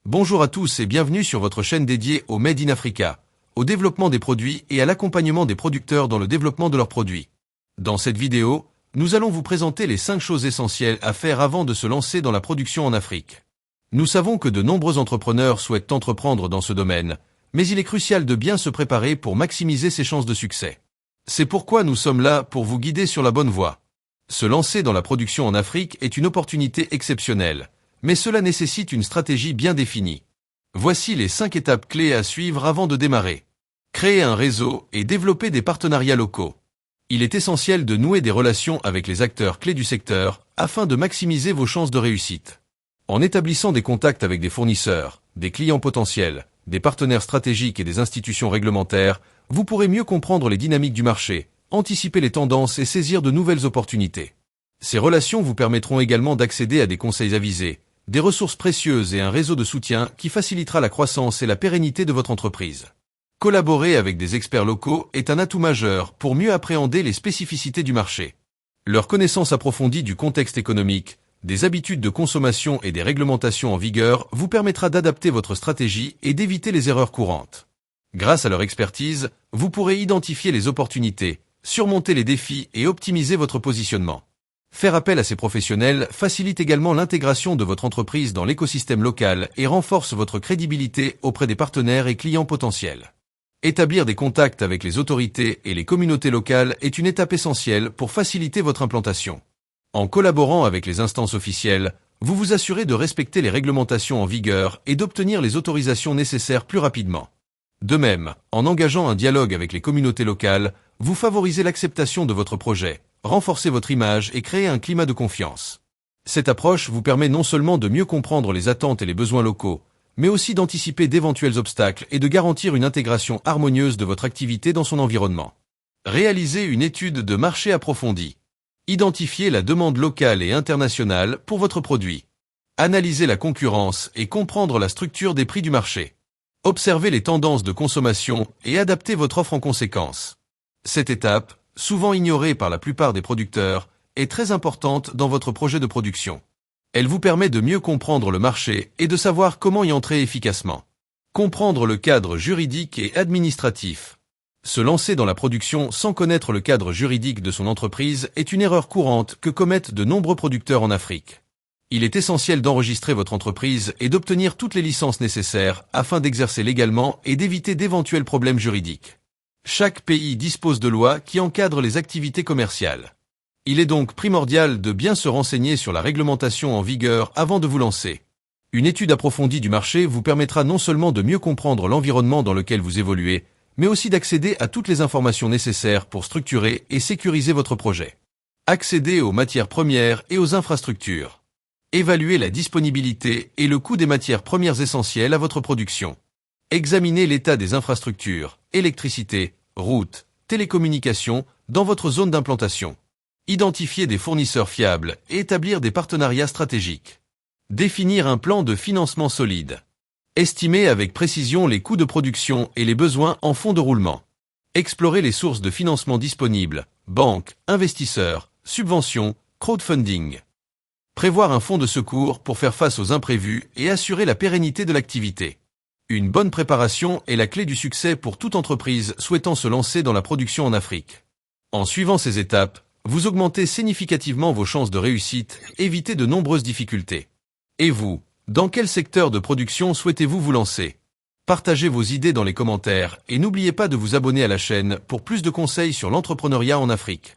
Bonjour à tous et bienvenue sur votre chaîne dédiée au Made in Africa, au développement des produits et à l'accompagnement des producteurs dans le développement de leurs produits. Dans cette vidéo, nous allons vous présenter les 5 choses essentielles à faire avant de se lancer dans la production en Afrique. Nous savons que de nombreux entrepreneurs souhaitent entreprendre dans ce domaine, mais il est crucial de bien se préparer pour maximiser ses chances de succès. C'est pourquoi nous sommes là pour vous guider sur la bonne voie. Se lancer dans la production en Afrique est une opportunité exceptionnelle, mais cela nécessite une stratégie bien définie. Voici les 5 étapes clés à suivre avant de démarrer. Créer un réseau et développer des partenariats locaux. Il est essentiel de nouer des relations avec les acteurs clés du secteur afin de maximiser vos chances de réussite. En établissant des contacts avec des fournisseurs, des clients potentiels, des partenaires stratégiques et des institutions réglementaires, vous pourrez mieux comprendre les dynamiques du marché, anticiper les tendances et saisir de nouvelles opportunités. Ces relations vous permettront également d'accéder à des conseils avisés, des ressources précieuses et un réseau de soutien qui facilitera la croissance et la pérennité de votre entreprise. Collaborer avec des experts locaux est un atout majeur pour mieux appréhender les spécificités du marché. Leur connaissance approfondie du contexte économique, des habitudes de consommation et des réglementations en vigueur vous permettra d'adapter votre stratégie et d'éviter les erreurs courantes. Grâce à leur expertise, vous pourrez identifier les opportunités, surmonter les défis et optimiser votre positionnement. Faire appel à ces professionnels facilite également l'intégration de votre entreprise dans l'écosystème local et renforce votre crédibilité auprès des partenaires et clients potentiels. Établir des contacts avec les autorités et les communautés locales est une étape essentielle pour faciliter votre implantation. En collaborant avec les instances officielles, vous vous assurez de respecter les réglementations en vigueur et d'obtenir les autorisations nécessaires plus rapidement. De même, en engageant un dialogue avec les communautés locales, vous favorisez l'acceptation de votre projet, renforcez votre image et créez un climat de confiance. Cette approche vous permet non seulement de mieux comprendre les attentes et les besoins locaux, mais aussi d'anticiper d'éventuels obstacles et de garantir une intégration harmonieuse de votre activité dans son environnement. Réalisez une étude de marché approfondie. Identifiez la demande locale et internationale pour votre produit. Analysez la concurrence et comprendre la structure des prix du marché. Observez les tendances de consommation et adaptez votre offre en conséquence. Cette étape, souvent ignorée par la plupart des producteurs, est très importante dans votre projet de production. Elle vous permet de mieux comprendre le marché et de savoir comment y entrer efficacement. Comprendre le cadre juridique et administratif. Se lancer dans la production sans connaître le cadre juridique de son entreprise est une erreur courante que commettent de nombreux producteurs en Afrique. Il est essentiel d'enregistrer votre entreprise et d'obtenir toutes les licences nécessaires afin d'exercer légalement et d'éviter d'éventuels problèmes juridiques. Chaque pays dispose de lois qui encadrent les activités commerciales. Il est donc primordial de bien se renseigner sur la réglementation en vigueur avant de vous lancer. Une étude approfondie du marché vous permettra non seulement de mieux comprendre l'environnement dans lequel vous évoluez, mais aussi d'accéder à toutes les informations nécessaires pour structurer et sécuriser votre projet. Accéder aux matières premières et aux infrastructures. Évaluer la disponibilité et le coût des matières premières essentielles à votre production. Examinez l'état des infrastructures, électricité, routes, télécommunications dans votre zone d'implantation. Identifier des fournisseurs fiables et établir des partenariats stratégiques. Définir un plan de financement solide. Estimer avec précision les coûts de production et les besoins en fonds de roulement. Explorer les sources de financement disponibles, banques, investisseurs, subventions, crowdfunding. Prévoir un fonds de secours pour faire face aux imprévus et assurer la pérennité de l'activité. Une bonne préparation est la clé du succès pour toute entreprise souhaitant se lancer dans la production en Afrique. En suivant ces étapes, vous augmentez significativement vos chances de réussite, évitez de nombreuses difficultés. Et vous, dans quel secteur de production souhaitez-vous vous lancer? Partagez vos idées dans les commentaires et n'oubliez pas de vous abonner à la chaîne pour plus de conseils sur l'entrepreneuriat en Afrique.